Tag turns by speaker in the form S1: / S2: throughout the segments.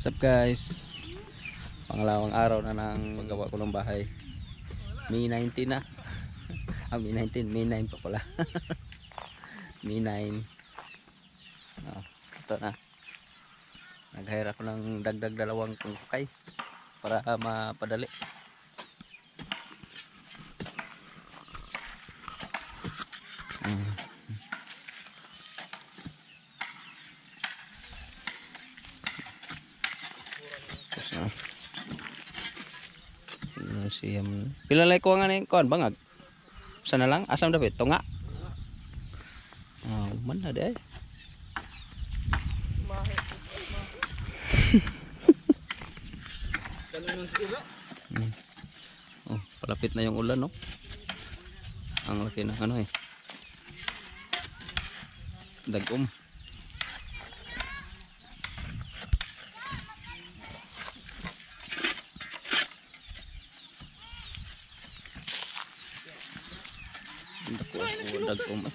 S1: What's up guys? Pangalawang araw na nang magawa ko ng bahay. May 19 na. May 19, May 9 pa pala. May 9. Ito na. Nag-hire ako ng dagdag 2 kukay para mapadali. Siyam. Pilalay ko nga ni kon bangag. Sana lang asam dapat tunga. Man na day. Palapit na yung ulan, no? Ang laki ng ano eh. Dagom. Dagom.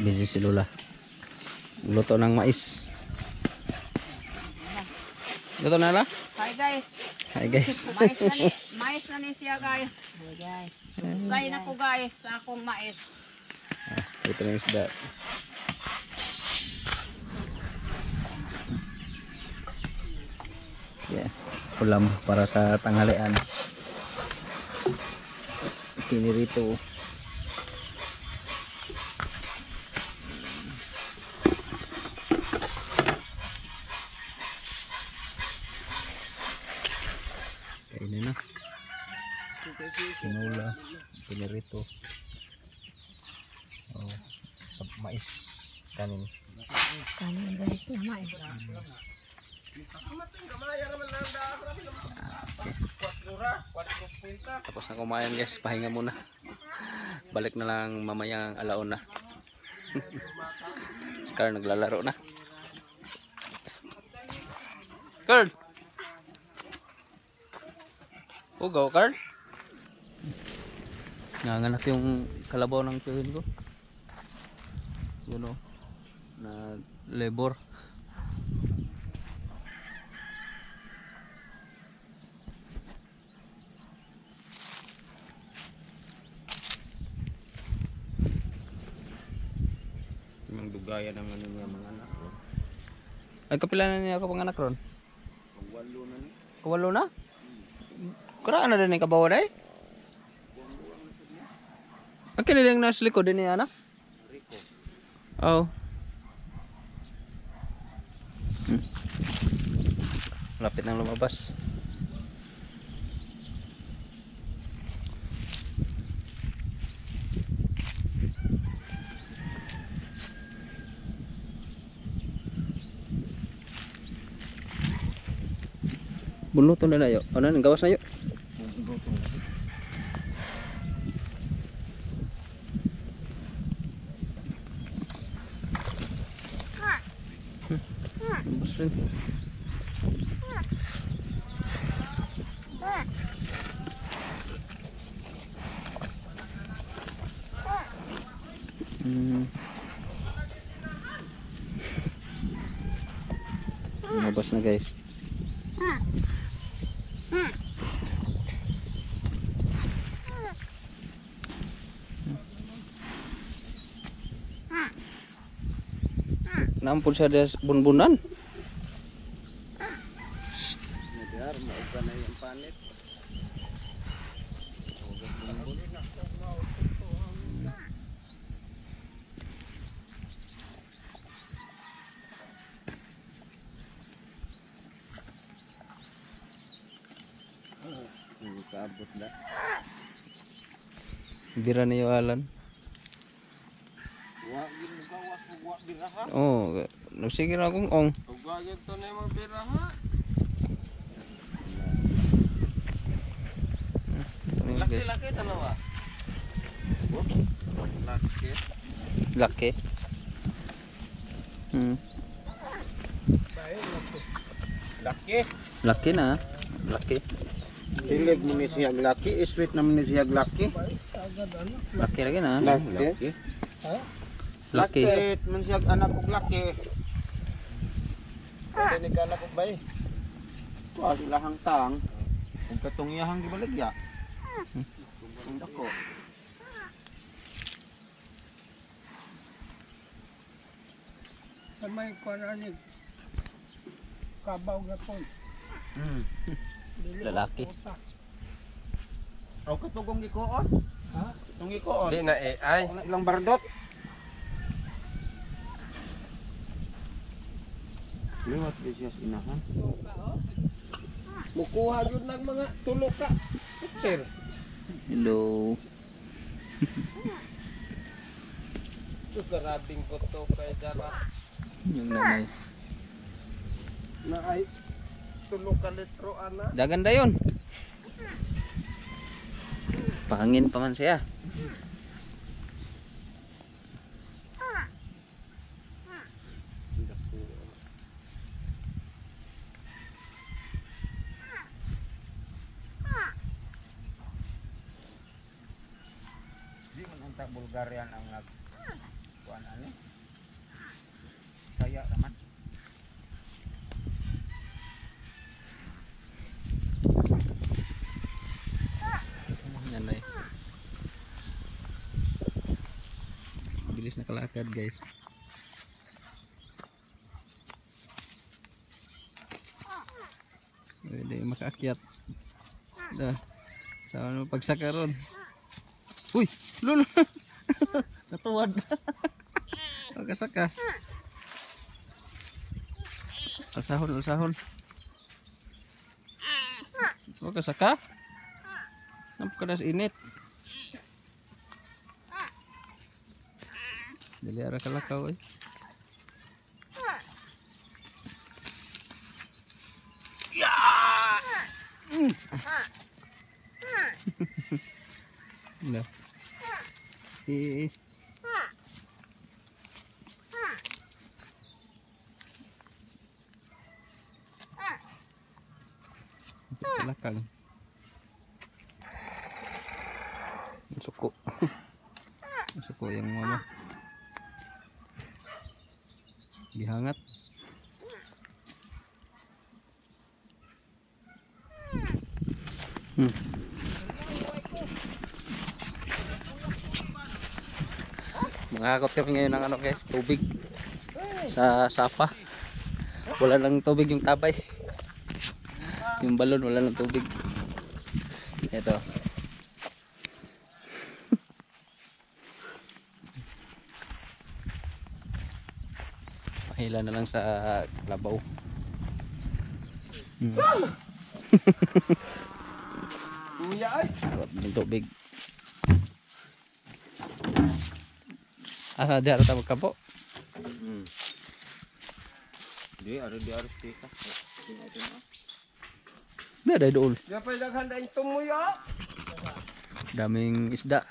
S1: Busy si Lola. Luto ng mais. Luto na la?
S2: Hi guys.
S1: Hi guys.
S2: Mais na ni siya guys. Hi guys. Kaya na ko guys sa akong mais.
S1: Ito na isda. Yeah, ulam para sa tanghalian. Kinirito. Kainin na. Tinula, kinirito. Oh, sa mais, kanin.
S2: Kanin guys na mais.
S1: Tapos na kumain guys, pahinga muna. Balik na lang mamayang alauna. Si Carl naglalaro na. Carl! Ugaw Carl! Nanganak yung kalabaw ng tuwin ko. Yun o, na labor. Yung dugaya naman niya mga anak. Ay kapila na niya ako panganak ron? Kawalo na ni. Kawalo na? Kuraan na din yung kabawa day? Akin na lang nasa likod din niya anak? Rico. Oh. Lapit nang lumabas. Bunuton na na yuk. Ano nang gawas na yuk? Lumabas na guys. Nampun sa des bunbunan. Biar mau kana yang panit. Kabut dah. Bira niyo alan. Oh, sige ra kung ong.
S3: Ugagin to na yung biraha. Laki-laki tanawa. Laki.
S1: Laki.
S4: Laki.
S1: Laki na. Laki.
S4: Hilig mo ni siya laki. Sweet naman ni siya laki.
S1: Laki lagi na.
S4: Laki.
S1: Laki.
S4: Laki. Man siya anak kong laki. Kani ka anak kong bay. Tuwa sila hang tang. Kung katong iyahang gibaligya. Kung dako.
S5: Sa may kuwaranig, kabaw na po.
S1: Lalaki.
S4: Aw katugong gikoon.
S5: Ha?
S4: Tong gikoon.
S3: Di na AI.
S4: Ano ilang bardot? Liwat di siya inahan.
S3: Mukuha yun ng mga tulo ka. Sir.
S1: Hello.
S3: Ito karabing ko to kay Dara.
S1: Yung nanay.
S3: Na ay tulo ka litro ana.
S1: Gaganda yun. Pahangin pa man siya.
S4: Di man unta Bulgarian ang nag kuan ani. Saya naman.
S1: Nanay. Bilis nakalakad guys. Pwede makaakyat. Dah. Sa ano pagsaka ron. Uy, lolo. Natuwad. Pagkasaka. Alsahon, alsahon. Pagkasaka. Napakadas init. Dali ara kalakaw eh. Nah. Belakang. Suku. Suku yang mama. Dihangat. Mangakot kami ngayon ng ano guys, tubig sa sapa. Wala lang tubig yung tabay. Yung balon wala lang tubig. Ito. Pahila na lang sa labaw.
S3: Kuya ay.
S1: Yung tubig. Asa di harus magkapo?
S4: Di harus kita.
S1: Ada doon.
S3: Ya pa daghanda ito mo ya.
S1: Daming isda.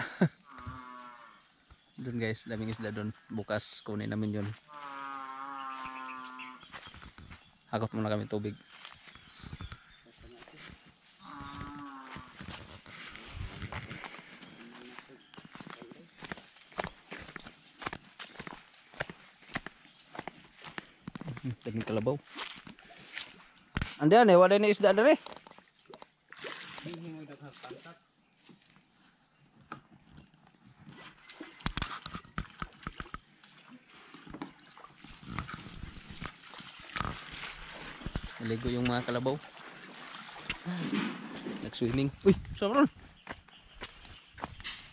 S1: Doon guys, daming isda doon. Bukas kunin namin yun. Hakot muna kami tubig. Daming kalabaw. Andiyan eh, wala na isda dari. Naligo yung mga kalabaw. Nag-swimming. Uy, saan ron?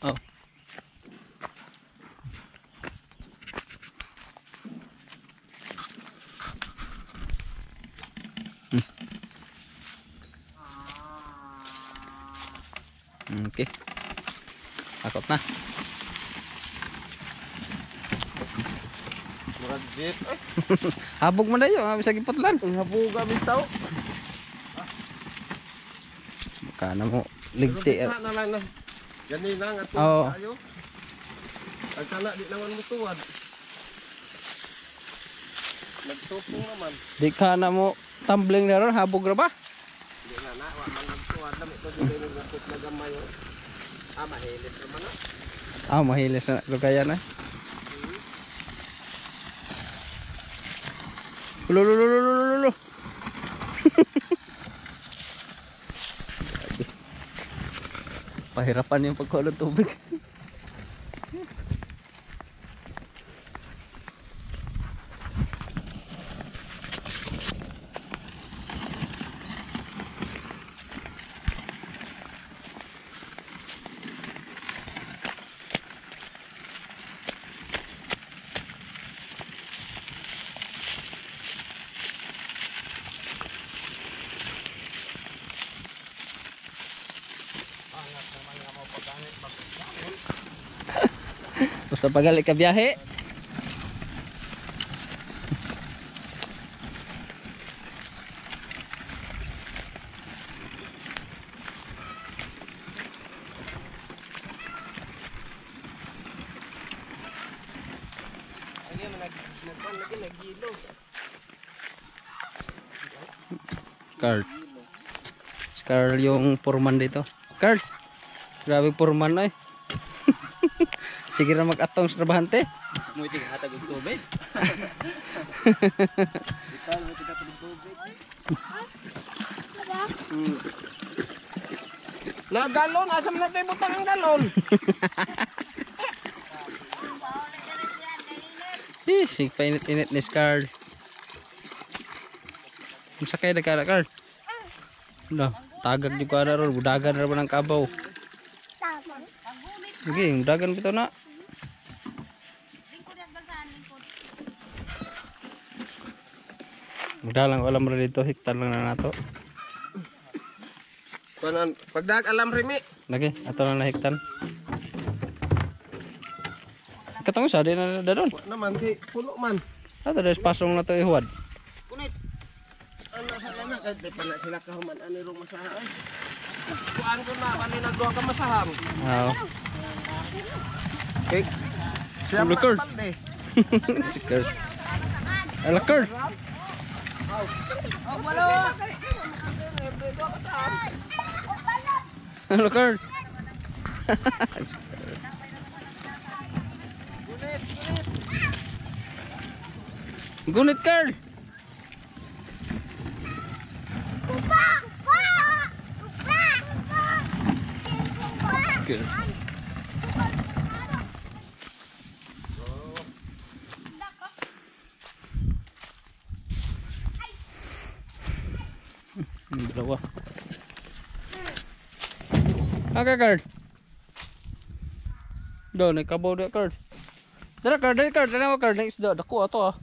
S1: Oh. Okay. Akot na.
S3: Murag jet ay.
S1: Habog man dayo, bisa giputlan.
S3: Habuga bitaw.
S1: Kana mo ligti.
S3: Na lang na. Ganina nga to
S1: Oo.
S3: ayo. Ang kana di naman mutuwad. Nagtupong naman.
S1: Di kana mo tumbling na ron, habog ra ba?
S3: Hindi na wa man nagtuwa dami to dili ni gupit na gamay. Mahilit naman na.
S1: Mahilis na kaya na. Lulululululu. Pahirapan yung pagkuha ng tubig. Sa pagali ka biyahe. Carl yung foreman dito. Carl, grabe foreman eh. Sige na mag-atong sa trabahante.
S3: Mo iti hatag og tubig. Ikaw mo iti hatag og tubig. Na galon, asam na tayo butang ang galon.
S1: Sig painit-init ni Carl. Masakay na ka, Carl. No, tagag yung ka na ron. Budagan na naman ang kabaw. Sige, budagan bito na. Mudalang alam rin dito. Hektar lang na nato.
S3: Kuan pagdag alam rimi.
S1: Lagi, ato lang na hektar. Katong sa din na doon.
S3: Naman di puno man.
S1: Ato des pasong na to ihuwad.
S3: Kunit. Ano sa lana kay di pa na sila kahuman ani ro masaha ay. Kuan ko na bali nagduha ka masahang.
S1: Oo.
S3: Kay siya
S1: Lukard.
S3: palde.
S1: Sikers. Alakard.
S2: Oh, walo.
S1: Alakard. Gunit Carl. Good. Dalawa. Okay, Carl. Doon, ikabaw na, Carl. Dara, Carl, dali, Carl. Dala mo, Carl. Isda, dako, ato, ah.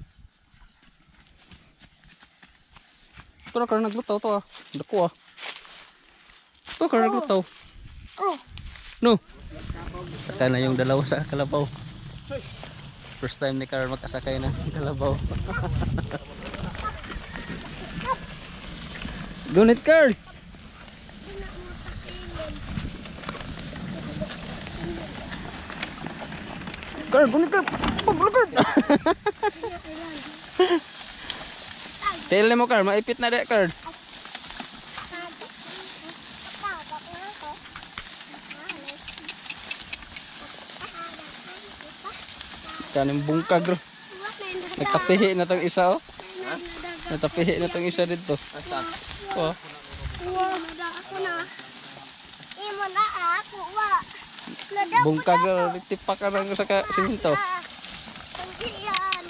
S1: Ito na, Carl, naglutaw to, ah. Dako, ah. Ito, Carl, naglutaw. No. Saka na yung dalawa sa kalabaw. First time ni Carl makasakay na kalabaw. Gunit, Carl. Carl, gunit, Carl. Carl. Tele mo, Carl. Maipit na dek, Carl. Kaning bungkag, bro. Nagtapihi na tong isa, oh. Nagtapihi na tong isa dito. Oh.
S6: Ako na. Imo na ako wa.
S1: Bungkag, tipak ka lang sa siminto.
S6: Yan.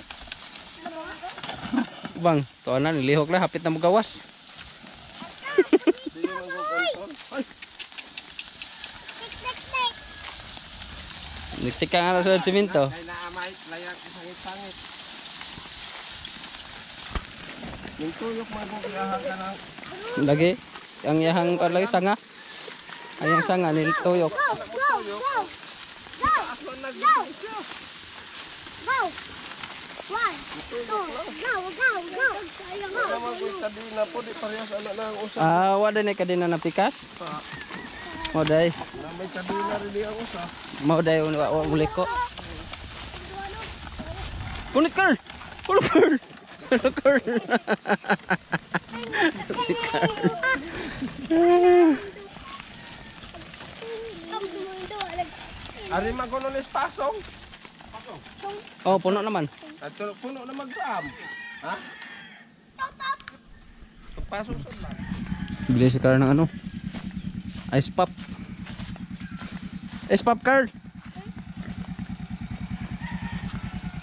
S1: Bang, to na nilihok na, hapit na magawas. Nagtika nga na sa siminto.
S3: Kay naamay layak sangit-sangit. Yung tuyok magbubiyahan ka na.
S1: Lagi, ang yahang lagi sanga. Ay ang sanga ni tuyok.
S6: Go, go, go. Go. Go. Go. 1, 2, go, go, go.
S3: Wala man ko'y kadina po, di parehas anak na ang usa.
S1: Wala na kadina na pikas. Moday,
S3: Na may kadina rin di ang usa.
S1: moday uli ko. Kunit Carl. Kunit Carl. Carl. Si Carl.
S3: Ari magulo ni pasong.
S1: Oh, puno naman.
S3: At puno na mag-am. Ha? Pasong sa ba?
S1: Bili si Carl ng ano? Ice pop. Ice pop, Carl.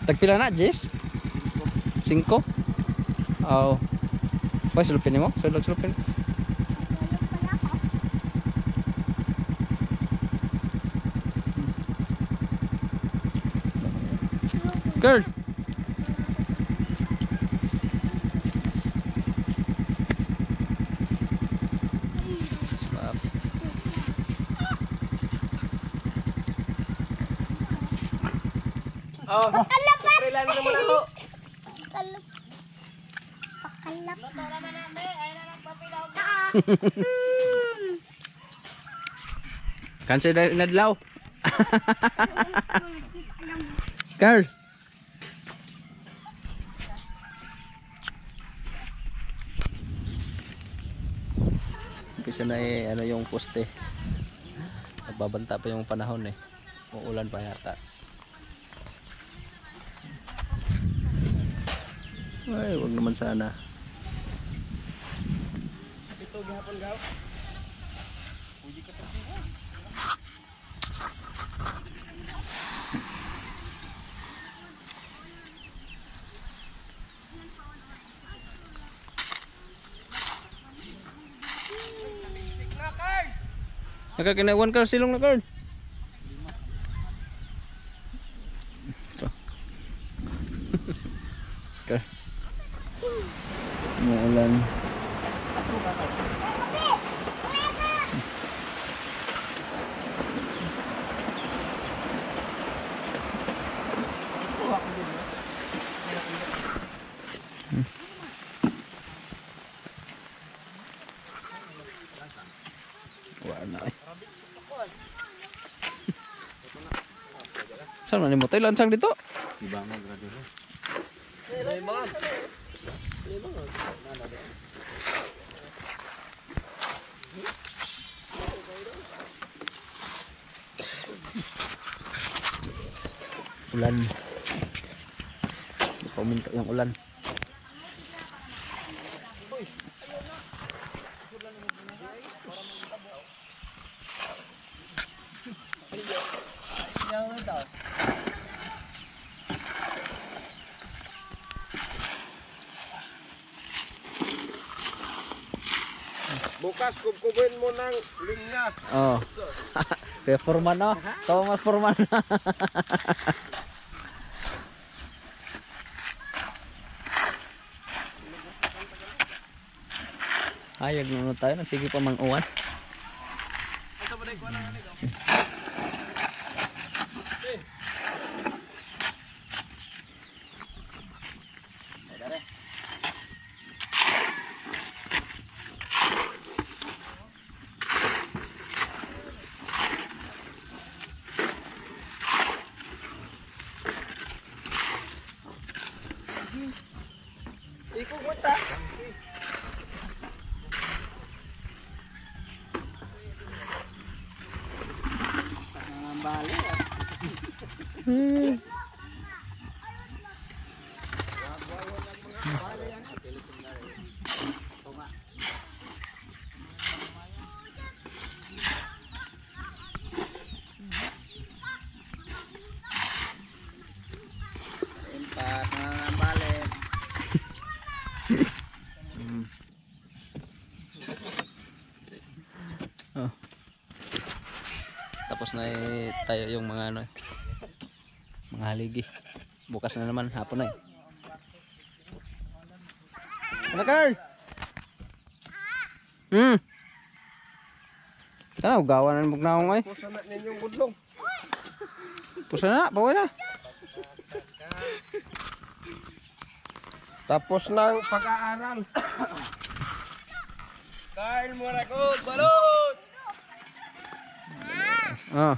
S1: Tagpila na, Jess? 5? Oo. Pwede sulupin mo? Sulupin. Carl! Stop.
S3: Oh, kailan naman ako.
S6: Pakalap.
S1: Cancel na nadlaw. Carl. Kasi na ano yung poste. Nagbabanta pa yung panahon eh. Uulan pa yata. Ay, wag naman sana.
S3: Ito gihapon gaw.
S1: Nakakinawan ka silong na Carl. Carl. Umuulan. Wala eh. Saan man mo tayo lansang dito?
S4: Ibangon ra dito.
S1: Ulan. Paminta yung ulan.
S3: Bukas kubkubin mo ng linya.
S1: Oh. Kaya Forman no? Thomas Forman. Hayag na tayo. Nagsige pa mang uwan.
S3: Ikog mo ta.
S1: Oh. Tapos na tayo yung mga ano, mga haligi. Bukas na naman hapon na eh. Ano Carl? Sana ugawan ng bugnaong ay.
S3: Pusa na ninyong budlong.
S1: Pusa na, bawal na.
S3: Tapos ng pag-aaral. Carl Moraco, balot!
S1: Ah.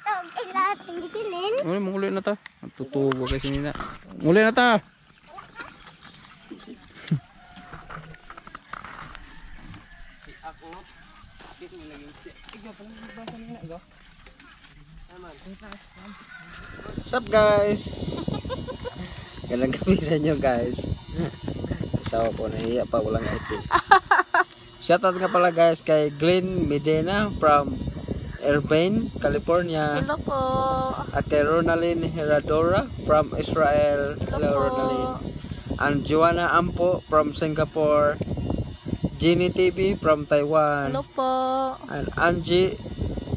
S6: Tawag ay lahat ng gisilin.
S1: Uli, muli na ta. Tutubo kasi nila. Muli na ta.
S3: Ako. Dito mo lagi siya. Ikaw pa lang basa na go. Aman.
S1: What's up guys? Gandang gabi sa inyo guys. Asawa ko nahiya pa walang itim. Shoutout nga pala guys kay Glenn Medina from Irvine, California.
S6: Hello po.
S1: At kay Ronaldin Heradora from Israel. Hello Ronaldin. And Joanna Ampo from Singapore. Jenny TV from Taiwan.
S6: Hello po.
S1: And Angie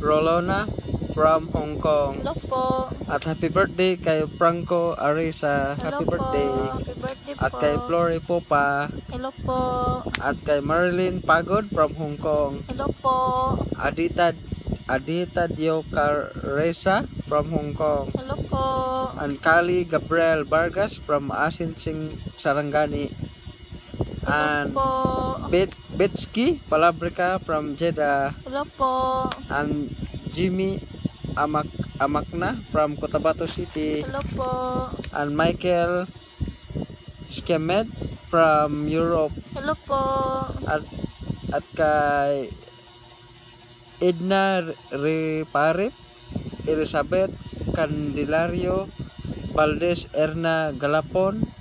S1: Rolona from Hong Kong.
S6: Hello po.
S1: At happy birthday kay Franco Arisa. Happy birthday.
S6: Happy birthday po.
S1: At kay Flory Popa.
S6: Hello po.
S1: At kay Marilyn Pagod from Hong Kong.
S6: Hello po.
S1: Adita Diocaresa from Hong Kong.
S6: Hello po.
S1: And Kali Gabriel Vargas from Asinsing Sarangani. And
S6: Po.
S1: Betsky Palabrica from Jeddah.
S6: Hello po.
S1: And Jimmy Amakna from Cotabato City.
S6: Hello po.
S1: And Michael Skemed from Europe.
S6: Hello po.
S1: At kay Edna Riparip, Elizabeth Candelario, Valdez Erna Galapon,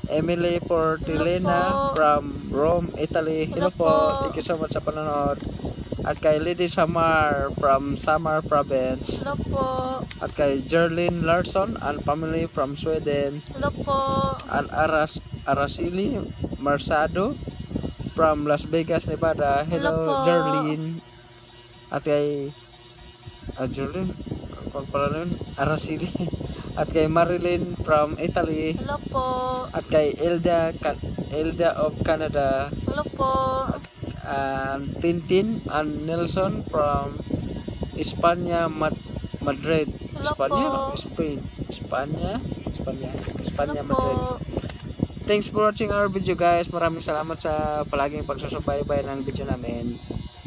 S1: Emily Portilena from Rome, Italy. Hello po. Thank you so much sa panonood. At kay Lady Samar from Samar Province.
S6: Hello po.
S1: At kay Jerlyn Larson and family from Sweden.
S6: Hello po.
S1: And Araceli Marsado from Las Vegas, Nevada.
S6: Hello
S1: Hello,
S6: po.
S1: Jerlyn. At kay Jerlyn, kung pala nun, Araceli. At kay Marilyn from Italy.
S6: Hello po.
S1: At kay Elda of Canada.
S6: Hello po.
S1: And Tintin and Nelson from Espanya, Madrid.
S6: Hello
S1: Espanya,
S6: po.
S1: Spain. Espanya,
S6: Hello
S1: Madrid.
S6: po.
S1: Thanks for watching our video guys. Maraming salamat sa palaging pagsusubaybay ng video namin.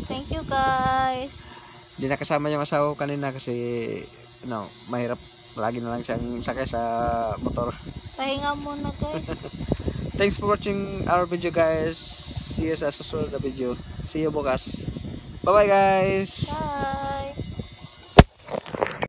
S6: Thank you guys.
S1: Hindi nakasama yung asawa ko kanina kasi mahirap. Lagi na lang siyang sakay sa motor.
S6: Pahinga muna guys.
S1: Thanks for watching our video guys. See you sa susunod na video. See you bukas. Bye bye guys.
S6: Bye.